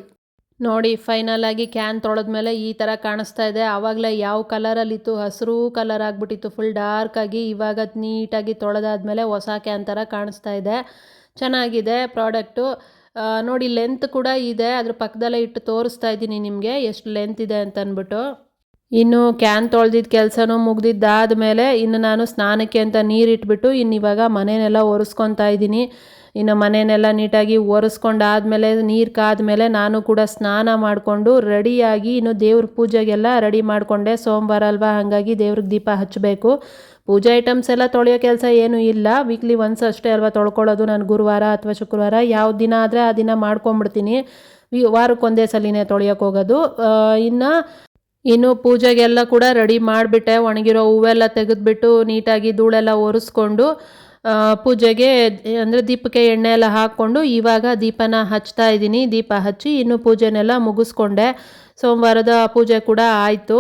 ನೋಡಿ ಫೈನಲಾಗಿ ಕ್ಯಾನ್ ತೊಳೆದ್ಮೇಲೆ ಈ ಥರ ಕಾಣಿಸ್ತಾ ಇದೆ. ಆವಾಗಲೇ ಯಾವ ಕಲರಲ್ಲಿತ್ತು, ಹಸಿರು ಕಲರ್ ಆಗಿಬಿಟ್ಟಿತ್ತು, ಫುಲ್ ಡಾರ್ಕಾಗಿ. ಇವಾಗ ನೀಟಾಗಿ ತೊಳೆದಾದ್ಮೇಲೆ ಹೊಸ ಕ್ಯಾನ್ ಥರ ಕಾಣಿಸ್ತಾ ಇದೆ. ಚೆನ್ನಾಗಿದೆ ಪ್ರಾಡಕ್ಟು. ನೋಡಿ ಲೆಂತ್ ಕೂಡ ಇದೆ, ಅದ್ರ ಪಕ್ಕದಲ್ಲೇ ಇಟ್ಟು ತೋರಿಸ್ತಾ ಇದ್ದೀನಿ ನಿಮಗೆ ಎಷ್ಟು ಲೆಂತ್ ಇದೆ ಅಂತ ಅಂದ್ಬಿಟ್ಟು. ಇನ್ನು ಕ್ಯಾನ್ ತೊಳೆದಿದ್ದ ಕೆಲಸನೂ ಮುಗ್ದಿದ್ದಾದಮೇಲೆ ಇನ್ನು ನಾನು ಸ್ನಾನಕ್ಕೆ ಅಂತ ನೀರಿಟ್ಬಿಟ್ಟು ಇವಾಗ ಮನೆಯೆಲ್ಲ ಒರೆಸ್ಕೊತಾ ಇದ್ದೀನಿ. ಇನ್ನು ಮನೆಯೆಲ್ಲ ನೀಟಾಗಿ ಒರೆಸ್ಕೊಂಡಾದ್ಮೇಲೆ ನೀರು ಕಾದ್ಮೇಲೆ ನಾನು ಕೂಡ ಸ್ನಾನ ಮಾಡಿಕೊಂಡು ರೆಡಿಯಾಗಿ ಇನ್ನು ದೇವ್ರ ಪೂಜೆಗೆಲ್ಲ ರೆಡಿ ಮಾಡಿಕೊಂಡೆ. ಸೋಮವಾರ ಅಲ್ವಾ, ಹಾಗಾಗಿ ದೇವ್ರಿಗೆ ದೀಪ ಹಚ್ಚಬೇಕು. ಪೂಜೆ ಐಟಮ್ಸ್ ಎಲ್ಲ ತೊಳೆಯೋ ಕೆಲಸ ಏನೂ ಇಲ್ಲ, ವೀಕ್ಲಿ ಒನ್ಸ್ ಅಷ್ಟೇ ಅಲ್ವಾ ತೊಳ್ಕೊಳ್ಳೋದು. ನಾನು ಗುರುವಾರ ಅಥವಾ ಶುಕ್ರವಾರ ಯಾವ ದಿನ ಆದರೆ ಆ ದಿನ ಮಾಡ್ಕೊಂಬಿಡ್ತೀನಿ. ವಾರಕ್ಕೊಂದೇ ಸಲಿನೇ ತೊಳೆಯೋಕೆ ಹೋಗೋದು. ಇನ್ನು ಪೂಜೆಗೆಲ್ಲ ಕೂಡ ರೆಡಿ ಮಾಡಿಬಿಟ್ಟೆ. ಒಣಗಿರೋ ಹೂವೆಲ್ಲ ತೆಗೆದುಬಿಟ್ಟು ನೀಟಾಗಿ ಧೂಳೆಲ್ಲ ಒರೆಸ್ಕೊಂಡು ಪೂಜೆಗೆ ಅಂದರೆ ದೀಪಕ್ಕೆ ಎಣ್ಣೆ ಎಲ್ಲ ಹಾಕ್ಕೊಂಡು ಇವಾಗ ದೀಪನ ಹಚ್ತಾ ಇದ್ದೀನಿ. ದೀಪ ಹಚ್ಚಿ ಇನ್ನು ಪೂಜೆನೆಲ್ಲ ಮುಗಿಸ್ಕೊಂಡೆ. ಸೋಮವಾರದ ಪೂಜೆ ಕೂಡ ಆಯಿತು.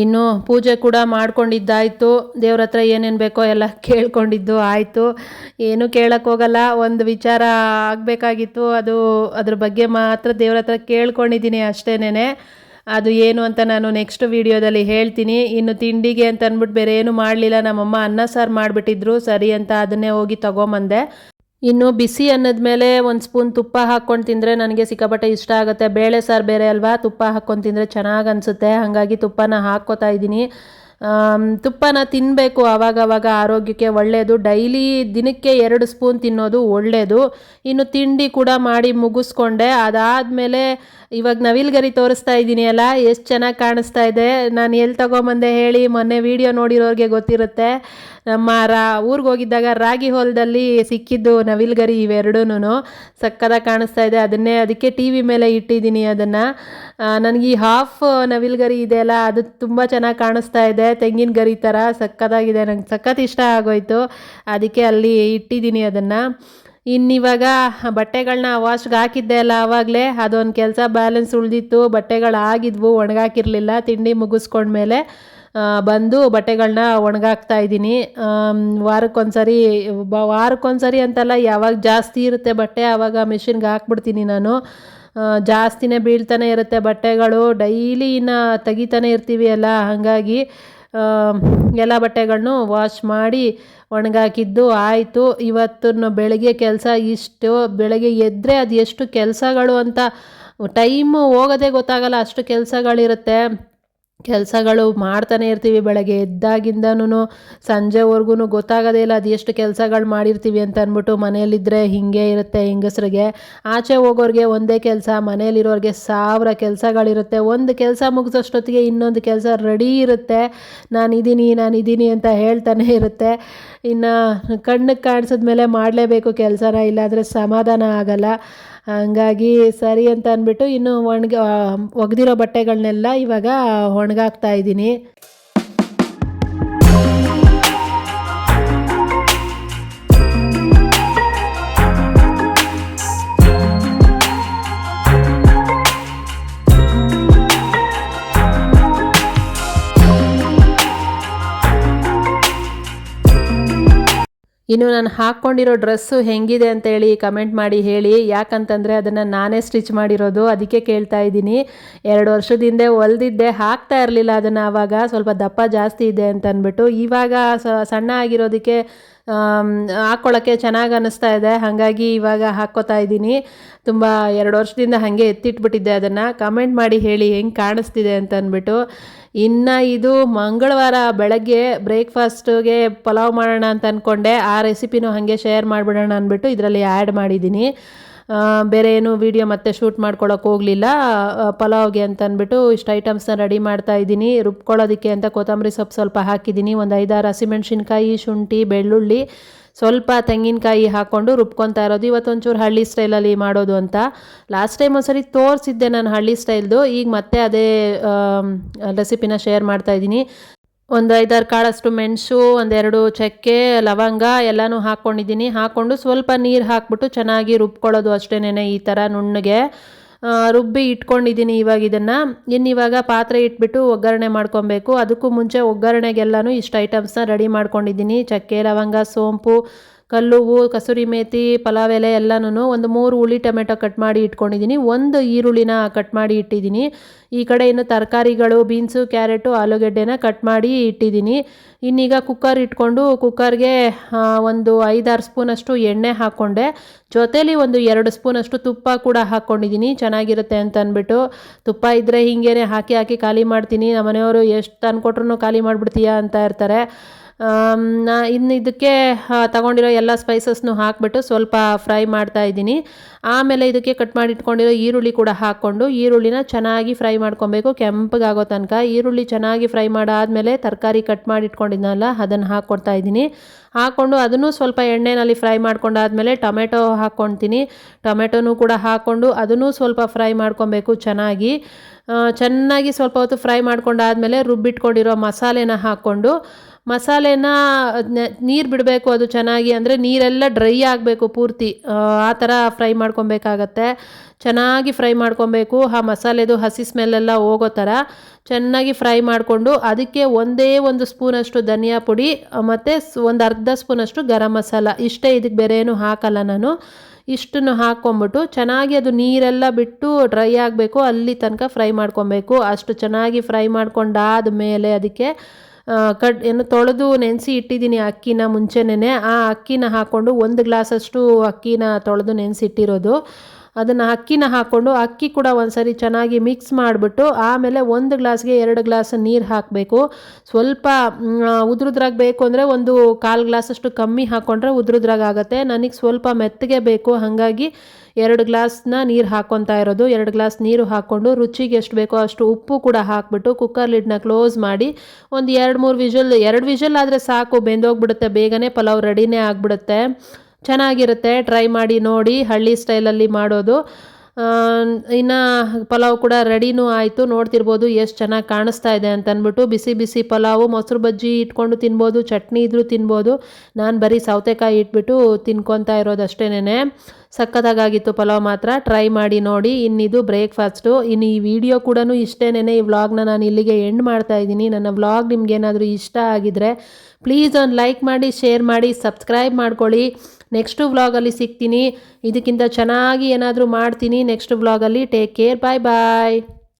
ಇನ್ನು ಪೂಜೆ ಕೂಡ ಮಾಡ್ಕೊಂಡಿದ್ದಾಯಿತು. ದೇವ್ರ ಹತ್ರ ಏನೇನು ಬೇಕೋ ಎಲ್ಲ ಕೇಳ್ಕೊಂಡಿದ್ದು ಆಯಿತು. ಏನೂ ಕೇಳಕ್ಕೆ ಹೋಗಲ್ಲ, ಒಂದು ವಿಚಾರ ಆಗಬೇಕಾಗಿತ್ತು, ಅದ್ರ ಬಗ್ಗೆ ಮಾತ್ರ ದೇವ್ರ ಹತ್ರ ಕೇಳ್ಕೊಂಡಿದ್ದೀನಿ ಅಷ್ಟೇನೆ. ಅದು ಏನು ಅಂತ ನಾನು ನೆಕ್ಸ್ಟ್ ವೀಡಿಯೋದಲ್ಲಿ ಹೇಳ್ತೀನಿ. ಇನ್ನು ತಿಂಡಿಗೆ ಅಂತ ಅಂದ್ಬಿಟ್ಟು ಬೇರೆ ಏನು ಮಾಡಲಿಲ್ಲ. ನಮ್ಮಮ್ಮ ಅನ್ನ ಸಾರು ಮಾಡಿಬಿಟ್ಟಿದ್ರು, ಸರಿ ಅಂತ ಅದನ್ನೇ ಹೋಗಿ ತೊಗೊಂಬಂದೆ. ಇನ್ನು ಬಿಸಿ ಅನ್ನದ ಮೇಲೆ ಒಂದು ಸ್ಪೂನ್ ತುಪ್ಪ ಹಾಕ್ಕೊಂಡು ತಿಂದರೆ ನನಗೆ ಸಿಕ್ಕಾಪಟ್ಟೆ ಇಷ್ಟ ಆಗುತ್ತೆ. ಬೇಳೆ ಸಾರು ಬೇರೆ ಅಲ್ವಾ, ತುಪ್ಪ ಹಾಕ್ಕೊಂಡು ತಿಂದರೆ ಚೆನ್ನಾಗಿ ಅನಿಸುತ್ತೆ. ಹಾಗಾಗಿ ತುಪ್ಪನ ಹಾಕ್ಕೋತಾ ಇದ್ದೀನಿ. ತುಪ್ಪನ ತಿನ್ನಬೇಕು, ಆವಾಗವಾಗ ಆರೋಗ್ಯಕ್ಕೆ ಒಳ್ಳೆಯದು. ಡೈಲಿ ದಿನಕ್ಕೆ 2 ಸ್ಪೂನ್ ತಿನ್ನೋದು ಒಳ್ಳೆಯದು. ಇನ್ನು ತಿಂಡಿ ಕೂಡ ಮಾಡಿ ಮುಗಿಸ್ಕೊಂಡೆ. ಅದಾದಮೇಲೆ ಇವಾಗ ನವಿಲ್ಗರಿ ತೋರಿಸ್ತಾ ಇದ್ದೀನಿ ಅಲ್ಲ, ಎಷ್ಟು ಚೆನ್ನಾಗಿ ಕಾಣಿಸ್ತಾ ಇದೆ. ನಾನು ಎಲ್ಲಿ ತೊಗೊಂಬಂದೆ ಹೇಳಿ, ಮೊನ್ನೆ ವೀಡಿಯೋ ನೋಡಿರೋರಿಗೆ ಗೊತ್ತಿರುತ್ತೆ. ನಮ್ಮ ಊರಿಗೆ ಹೋಗಿದ್ದಾಗ ರಾಗಿ ಹೊಲದಲ್ಲಿ ಸಿಕ್ಕಿದ್ದು ನವಿಲ್ಗರಿ ಇವೆರಡೂ ಸಕ್ಕದಾಗಿ ಕಾಣಿಸ್ತಾ ಇದೆ. ಅದಕ್ಕೆ ಟಿ ವಿ ಮೇಲೆ ಇಟ್ಟಿದ್ದೀನಿ ಅದನ್ನು. ನನಗೆ ಈ ಹಾಫ್ ನವಿಲ್ಗರಿ ಇದೆ ಅಲ್ಲ, ಅದು ತುಂಬ ಚೆನ್ನಾಗಿ ಕಾಣಿಸ್ತಾ ಇದೆ, ತೆಂಗಿನ ಗರಿ ಥರ ಸಕ್ಕದಾಗಿದೆ. ನಂಗೆ ಸಖತ್ ಇಷ್ಟ ಆಗೋಯ್ತು, ಅದಕ್ಕೆ ಅಲ್ಲಿ ಇಟ್ಟಿದ್ದೀನಿ ಅದನ್ನು. ಇನ್ನಿವಾಗ ಬಟ್ಟೆಗಳನ್ನ ವಾಶ್ಗೆ ಹಾಕಿದ್ದೆ ಅಲ್ಲ ಆವಾಗಲೇ, ಅದೊಂದು ಕೆಲಸ ಬ್ಯಾಲೆನ್ಸ್ ಉಳಿದಿತ್ತು. ಬಟ್ಟೆಗಳು ಆಗಿದ್ವು, ಒಣಗಾಕಿರಲಿಲ್ಲ. ತಿಂಡಿ ಮುಗಿಸ್ಕೊಂಡ್ಮೇಲೆ ಬಂದು ಬಟ್ಟೆಗಳನ್ನ ಒಣಗಾಕ್ತಾ ಇದ್ದೀನಿ. ವಾರಕ್ಕೊಂದ್ಸರಿ ಅಂತಲ್ಲ, ಯಾವಾಗ ಜಾಸ್ತಿ ಇರುತ್ತೆ ಬಟ್ಟೆ ಆವಾಗ ಮಿಷಿನ್ಗೆ ಹಾಕ್ಬಿಡ್ತೀನಿ ನಾನು. ಜಾಸ್ತಿನೇ ಬೀಳ್ತಾನೆ ಇರುತ್ತೆ ಬಟ್ಟೆಗಳು, ಡೈಲಿ ಇನ್ನು ತೆಗಿತಾನೆ ಇರ್ತೀವಿ ಅಲ್ಲ, ಹಾಗಾಗಿ ಎಲ್ಲ ಬಟ್ಟೆಗಳನ್ನು ವಾಶ್ ಮಾಡಿ ಒಣಗಾಕಿದ್ದು ಆಯಿತು. ಇವತ್ತು ಬೆಳಗ್ಗೆ ಕೆಲಸ ಇಷ್ಟು, ಬೆಳಗ್ಗೆ ಎದ್ದರೆ ಅದು ಎಷ್ಟು ಕೆಲಸಗಳು ಅಂತ ಟೈಮು ಹೋಗೋದೇ ಗೊತ್ತಾಗಲ್ಲ, ಅಷ್ಟು ಕೆಲಸಗಳಿರುತ್ತೆ. ಕೆಲಸಗಳು ಮಾಡ್ತಾನೆ ಇರ್ತೀವಿ ಬೆಳಗ್ಗೆ ಎದ್ದಾಗಿಂದನೂ ಸಂಜೆವರೆಗೂ ಗೊತ್ತಾಗೋದೇ ಇಲ್ಲ ಅದು ಎಷ್ಟು ಕೆಲಸಗಳು ಮಾಡಿರ್ತೀವಿ ಅಂತ ಅಂದ್ಬಿಟ್ಟು. ಮನೆಯಲ್ಲಿದ್ದರೆ ಹೀಗೆ ಇರುತ್ತೆ ಹೆಂಗಸ್ರಿಗೆ. ಆಚೆ ಹೋಗೋರಿಗೆ ಒಂದೇ ಕೆಲಸ, ಮನೇಲಿರೋರಿಗೆ 1000 ಕೆಲಸಗಳಿರುತ್ತೆ. ಒಂದು ಕೆಲಸ ಮುಗಿಸೋಷ್ಟೊತ್ತಿಗೆ ಇನ್ನೊಂದು ಕೆಲಸ ರೆಡಿ ಇರುತ್ತೆ. ನಾನಿದ್ದೀನಿ ಅಂತ ಹೇಳ್ತಾನೆ ಇರುತ್ತೆ. ಇನ್ನು ಕಣ್ಣಿಗೆ ಕಾಣಿಸಿದ್ಮೇಲೆ ಮಾಡಲೇಬೇಕು ಕೆಲಸನ, ಇಲ್ಲಾಂದರೆ ಸಮಾಧಾನ ಆಗಲ್ಲ. ಹಂಗಾಗಿ ಸರಿ ಅಂತ ಅಂದ್ಬಿಟ್ಟು ಇನ್ನು ಒಗೆದಿರೋ ಬಟ್ಟೆಗಳನ್ನೆಲ್ಲ ಇವಾಗ ಒಣಗಾಕ್ತಾ ಇದ್ದೀನಿ. ಇನ್ನು ನಾನು ಹಾಕ್ಕೊಂಡಿರೋ ಡ್ರೆಸ್ಸು ಹೆಂಗಿದೆ ಅಂತೇಳಿ ಕಮೆಂಟ್ ಮಾಡಿ ಹೇಳಿ. ಯಾಕಂತಂದರೆ ಅದನ್ನು ನಾನೇ ಸ್ಟಿಚ್ ಮಾಡಿರೋದು, ಅದಕ್ಕೆ ಕೇಳ್ತಾ ಇದ್ದೀನಿ. 2 ವರ್ಷದ ಹಿಂದೆ ಹೊಲ್ದಿದ್ದೆ, ಹಾಕ್ತಾ ಇರಲಿಲ್ಲ ಅದನ್ನು. ಆವಾಗ ಸ್ವಲ್ಪ ದಪ್ಪ ಜಾಸ್ತಿ ಇದೆ ಅಂತ ಅಂದ್ಬಿಟ್ಟು. ಇವಾಗ ಸಣ್ಣ ಆಗಿರೋದಕ್ಕೆ ಹಾಕ್ಕೊಳ್ಳೋಕ್ಕೆ ಚೆನ್ನಾಗಿ ಅನ್ನಿಸ್ತಾ ಇದೆ, ಹಾಗಾಗಿ ಇವಾಗ ಹಾಕ್ಕೋತಾ ಇದ್ದೀನಿ. ತುಂಬ 2 ವರ್ಷದಿಂದ ಹಾಗೆ ಎತ್ತಿಟ್ಬಿಟ್ಟಿದ್ದೆ ಅದನ್ನು. ಕಮೆಂಟ್ ಮಾಡಿ ಹೇಳಿ ಹೆಂಗೆ ಕಾಣಿಸ್ತಿದೆ ಅಂತ ಅಂದ್ಬಿಟ್ಟು. ಇನ್ನು ಇದು ಮಂಗಳವಾರ ಬೆಳಗ್ಗೆ ಬ್ರೇಕ್ಫಾಸ್ಟ್ಗೆ ಪಲಾವ್ ಮಾಡೋಣ ಅಂತ ಅಂದ್ಕೊಂಡೆ. ಆ ರೆಸಿಪಿನೂ ಹಾಗೆ ಶೇರ್ ಮಾಡಿಬಿಡೋಣ ಅಂದ್ಬಿಟ್ಟು ಇದರಲ್ಲಿ ಆ್ಯಡ್ ಮಾಡಿದ್ದೀನಿ. ಬೇರೆ ಏನು ವೀಡಿಯೋ ಮತ್ತೆ ಶೂಟ್ ಮಾಡ್ಕೊಳ್ಳೋಕೆ ಹೋಗಲಿಲ್ಲ. ಪಲಾವ್ಗೆ ಅಂತ ಅಂದ್ಬಿಟ್ಟು ಇಷ್ಟು ಐಟಮ್ಸ್ನ ರೆಡಿ ಮಾಡ್ತಾ ಇದ್ದೀನಿ. ರುಬ್ಕೊಳ್ಳೋದಕ್ಕೆ ಅಂತ ಕೊತ್ತಂಬರಿ ಸೊಪ್ಪು ಸ್ವಲ್ಪ ಹಾಕಿದ್ದೀನಿ, ಒಂದು 5-6 ಹಸಿಮೆಣ್ಸಿನ್ಕಾಯಿ, ಶುಂಠಿ, ಬೆಳ್ಳುಳ್ಳಿ, ಸ್ವಲ್ಪ ತೆಂಗಿನಕಾಯಿ ಹಾಕ್ಕೊಂಡು ರುಬ್ಕೊತಾ ಇರೋದು. ಇವತ್ತೊಂಚೂರು ಹಳ್ಳಿ ಸ್ಟೈಲಲ್ಲಿ ಮಾಡೋದು ಅಂತ. ಲಾಸ್ಟ್ ಟೈಮ್ ಒಂದ್ಸರಿ ತೋರಿಸಿದ್ದೆ ನಾನು ಹಳ್ಳಿ ಸ್ಟೈಲ್ದು, ಈಗ ಮತ್ತೆ ಅದೇ ರೆಸಿಪಿನ ಶೇರ್ ಮಾಡ್ತಾಯಿದ್ದೀನಿ. ಒಂದು 5-6 ಕಾಳಷ್ಟು ಮೆಣಸು, 1-2 ಚಕ್ಕೆ, ಲವಂಗ ಎಲ್ಲನೂ ಹಾಕ್ಕೊಂಡಿದ್ದೀನಿ. ಹಾಕ್ಕೊಂಡು ಸ್ವಲ್ಪ ನೀರು ಹಾಕ್ಬಿಟ್ಟು ಚೆನ್ನಾಗಿ ರುಬ್ಕೊಳ್ಳೋದು ಅಷ್ಟೇನೆ. ಈ ಥರ ನುಣ್ಣಗೆ ರುಬ್ಬಿ ಇಟ್ಕೊಂಡಿದ್ದೀನಿ. ಇವಾಗ ಪಾತ್ರೆ ಇಟ್ಬಿಟ್ಟು ಒಗ್ಗರಣೆ ಮಾಡ್ಕೊಬೇಕು. ಅದಕ್ಕೂ ಮುಂಚೆ ಒಗ್ಗರಣೆಗೆಲ್ಲನೂ ಇಷ್ಟು ಐಟಮ್ಸ್ನ ರೆಡಿ ಮಾಡ್ಕೊಂಡಿದ್ದೀನಿ. ಚಕ್ಕೆ, ಲವಂಗ, ಸೋಂಪು, ಕಲ್ಲುವು, ಕಸೂರಿ ಮೇಥಿ, ಪಲಾವ್ ಎಲೆ ಎಲ್ಲನೂ. ಒಂದು 3 ಹುಳಿ ಟೊಮೆಟೊ ಕಟ್ ಮಾಡಿ ಇಟ್ಕೊಂಡಿದ್ದೀನಿ. 1 ಈರುಳ್ಳಿನ ಕಟ್ ಮಾಡಿ ಇಟ್ಟಿದ್ದೀನಿ. ಈ ಕಡೆ ಇನ್ನು ತರಕಾರಿಗಳು, ಬೀನ್ಸು, ಕ್ಯಾರೆಟು, ಆಲೂಗೆಡ್ಡೆನ ಕಟ್ ಮಾಡಿ ಇಟ್ಟಿದ್ದೀನಿ. ಇನ್ನೀಗ ಕುಕ್ಕರ್ ಇಟ್ಕೊಂಡು ಕುಕ್ಕರ್ಗೆ ಒಂದು 5-6 ಸ್ಪೂನಷ್ಟು ಎಣ್ಣೆ ಹಾಕ್ಕೊಂಡೆ. ಜೊತೇಲಿ ಒಂದು 2 ಸ್ಪೂನಷ್ಟು ತುಪ್ಪ ಕೂಡ ಹಾಕ್ಕೊಂಡಿದ್ದೀನಿ, ಚೆನ್ನಾಗಿರುತ್ತೆ ಅಂತ ಅಂದ್ಬಿಟ್ಟು. ತುಪ್ಪ ಇದ್ದರೆ ಹೀಗೇ ಹಾಕಿ ಖಾಲಿ ಮಾಡ್ತೀನಿ. ನಮ್ಮ ಮನೆಯವರು ಎಷ್ಟು ತಂದುಕೊಟ್ರು ಖಾಲಿ ಮಾಡಿಬಿಡ್ತೀಯಾ ಅಂತ ಇರ್ತಾರೆ. ಇನ್ನು ಇದಕ್ಕೆ ತಗೊಂಡಿರೋ ಎಲ್ಲ ಸ್ಪೈಸಸ್ನು ಹಾಕ್ಬಿಟ್ಟು ಸ್ವಲ್ಪ ಫ್ರೈ ಮಾಡ್ತಾ ಇದ್ದೀನಿ. ಆಮೇಲೆ ಇದಕ್ಕೆ ಕಟ್ ಮಾಡಿ ಇಟ್ಕೊಂಡಿರೋ ಈರುಳ್ಳಿ ಕೂಡ ಹಾಕ್ಕೊಂಡು ಈರುಳ್ಳಿನ ಚೆನ್ನಾಗಿ ಫ್ರೈ ಮಾಡ್ಕೊಬೇಕು, ಕೆಂಪಗಾಗೋ ತನಕ. ಈರುಳ್ಳಿ ಚೆನ್ನಾಗಿ ಫ್ರೈ ಮಾಡಾದಮೇಲೆ ತರಕಾರಿ ಕಟ್ ಮಾಡಿ ಇಟ್ಕೊಂಡಿದ್ನಲ್ಲ ಅದನ್ನು ಹಾಕ್ಕೊಡ್ತಾ ಇದ್ದೀನಿ. ಹಾಕ್ಕೊಂಡು ಅದನ್ನು ಸ್ವಲ್ಪ ಎಣ್ಣೆಯಲ್ಲಿ ಫ್ರೈ ಮಾಡ್ಕೊಂಡಾದ್ಮೇಲೆ ಟೊಮೆಟೊ ಹಾಕ್ಕೊಳ್ತೀನಿ. ಟೊಮೆಟೊನೂ ಕೂಡ ಹಾಕ್ಕೊಂಡು ಅದನ್ನು ಸ್ವಲ್ಪ ಫ್ರೈ ಮಾಡ್ಕೊಬೇಕು ಚೆನ್ನಾಗಿ ಸ್ವಲ್ಪ ಹೊತ್ತು ಫ್ರೈ ಮಾಡ್ಕೊಂಡಾದ್ಮೇಲೆ ರುಬ್ಬಿಟ್ಕೊಂಡಿರೋ ಮಸಾಲೆನ ಹಾಕ್ಕೊಂಡು ಮಸಾಲೆನ ನೀರು ಬಿಡಬೇಕು, ಅದು ಚೆನ್ನಾಗಿ ಅಂದರೆ ನೀರೆಲ್ಲ ಡ್ರೈ ಆಗಬೇಕು ಪೂರ್ತಿ, ಆ ಥರ ಫ್ರೈ ಮಾಡ್ಕೊಬೇಕಾಗತ್ತೆ. ಚೆನ್ನಾಗಿ ಫ್ರೈ ಮಾಡ್ಕೊಬೇಕು, ಆ ಮಸಾಲೆದು ಹಸಿ ಸ್ಮೆಲ್ಲೆಲ್ಲ ಹೋಗೋ ಥರ ಚೆನ್ನಾಗಿ ಫ್ರೈ ಮಾಡಿಕೊಂಡು ಅದಕ್ಕೆ ಒಂದೇ ಒಂದು ಸ್ಪೂನಷ್ಟು ಧನಿಯಾ ಪುಡಿ ಮತ್ತು ಒಂದು ಅರ್ಧ ಸ್ಪೂನಷ್ಟು ಗರಂ ಮಸಾಲ, ಇಷ್ಟೇ, ಇದಕ್ಕೆ ಬೇರೆ ಏನು ಹಾಕಲ್ಲ ನಾನು. ಇಷ್ಟನ್ನು ಹಾಕ್ಕೊಂಬಿಟ್ಟು ಚೆನ್ನಾಗಿ ಅದು ನೀರೆಲ್ಲ ಬಿಟ್ಟು ಡ್ರೈ ಆಗಬೇಕು, ಅಲ್ಲಿ ತನಕ ಫ್ರೈ ಮಾಡ್ಕೊಬೇಕು. ಅಷ್ಟು ಚೆನ್ನಾಗಿ ಫ್ರೈ ಮಾಡ್ಕೊಂಡಾದ ಮೇಲೆ ಅದಕ್ಕೆ ತೊಳೆದು ನೆನೆಸಿ ಇಟ್ಟಿದ್ದೀನಿ ಅಕ್ಕಿನ ಮುಂಚೆನೇ. ಆ ಅಕ್ಕಿನ ಹಾಕ್ಕೊಂಡು 1 ಗ್ಲಾಸಷ್ಟು ಅಕ್ಕಿನ ತೊಳೆದು ನೆನೆಸಿಟ್ಟಿರೋದು, ಅದನ್ನು ಅಕ್ಕಿನ ಹಾಕ್ಕೊಂಡು ಅಕ್ಕಿ ಕೂಡ ಒಂದ್ಸರಿ ಚೆನ್ನಾಗಿ ಮಿಕ್ಸ್ ಮಾಡಿಬಿಟ್ಟು ಆಮೇಲೆ 1 ಗ್ಲಾಸ್ಗೆ 2 ಗ್ಲಾಸ್ ನೀರು ಹಾಕಬೇಕು. ಸ್ವಲ್ಪ ಉದ್ರುದ್ರಾಗ ಬೇಕು ಅಂದರೆ 1/4 ಗ್ಲಾಸಷ್ಟು ಕಮ್ಮಿ ಹಾಕ್ಕೊಂಡ್ರೆ ಉದ್ರುದ್ರಾಗುತ್ತೆ. ನನಗೆ ಸ್ವಲ್ಪ ಮೆತ್ತಗೆ ಬೇಕು, ಹಾಗಾಗಿ 2 ಗ್ಲಾಸ್ನ ನೀರು ಹಾಕ್ಕೊತಾ ಇರೋದು. 2 ಗ್ಲಾಸ್ ನೀರು ಹಾಕ್ಕೊಂಡು ರುಚಿಗೆ ಎಷ್ಟು ಬೇಕೋ ಅಷ್ಟು ಉಪ್ಪು ಕೂಡ ಹಾಕ್ಬಿಟ್ಟು ಕುಕ್ಕರ್ ಲಿಡ್ನ ಕ್ಲೋಸ್ ಮಾಡಿ ಒಂದು 2 ವಿಷಲ್ ಆದರೆ ಸಾಕು, ಬೆಂದೋಗ್ಬಿಡುತ್ತೆ ಬೇಗನೆ, ಪಲಾವ್ ರೆಡಿನೇ ಆಗಿಬಿಡುತ್ತೆ. ಚೆನ್ನಾಗಿರುತ್ತೆ, ಟ್ರೈ ಮಾಡಿ ನೋಡಿ, ಹಳ್ಳಿ ಸ್ಟೈಲಲ್ಲಿ ಮಾಡೋದು. ಇನ್ನು ಪಲಾವ್ ಕೂಡ ರೆಡಿನೂ ಆಯಿತು, ನೋಡ್ತಿರ್ಬೋದು ಎಷ್ಟು ಚೆನ್ನಾಗಿ ಕಾಣಿಸ್ತಾ ಇದೆ ಅಂತ ಅಂದ್ಬಿಟ್ಟು. ಬಿಸಿ ಬಿಸಿ ಪಲಾವು, ಮೊಸರು ಬಜ್ಜಿ ಇಟ್ಕೊಂಡು ತಿನ್ಬೋದು, ಚಟ್ನಿ ಇದ್ರೂ ತಿನ್ಬೋದು. ನಾನು ಬರೀ ಸೌತೆಕಾಯಿ ಇಟ್ಬಿಟ್ಟು ತಿನ್ಕೊತಾ ಇರೋದು ಅಷ್ಟೇನೆ. ಸಕ್ಕತ್ತಾಗಿತ್ತು ಪಲಾವ್ ಮಾತ್ರ, ಟ್ರೈ ಮಾಡಿ ನೋಡಿ. ಇನ್ನಿದು ಬ್ರೇಕ್ಫಾಸ್ಟು. ಇನ್ನು ಈ ವಿಡಿಯೋ ಕೂಡ ಇಷ್ಟೇನೆ. ಈ ವ್ಲಾಗ್ನ ನಾನು ಇಲ್ಲಿಗೆ ಎಂಡ್ ಮಾಡ್ತಾ ಇದ್ದೀನಿ. ನನ್ನ ವ್ಲಾಗ್ ನಿಮ್ಗೇನಾದರೂ ಇಷ್ಟ ಆಗಿದ್ರೆ ಪ್ಲೀಸ್ ಒಂದು ಲೈಕ್ ಮಾಡಿ, ಶೇರ್ ಮಾಡಿ, ಸಬ್ಸ್ಕ್ರೈಬ್ ಮಾಡ್ಕೊಳ್ಳಿ. ನೆಕ್ಸ್ಟು ವ್ಲಾಗಲ್ಲಿ ಸಿಗ್ತೀನಿ, ಇದಕ್ಕಿಂತ ಚೆನ್ನಾಗಿ ಏನಾದರೂ ಮಾಡ್ತೀನಿ ನೆಕ್ಸ್ಟ್ ವ್ಲಾಗಲ್ಲಿ. ಟೇಕ್ ಕೇರ್, ಬಾಯ್ ಬಾಯ್.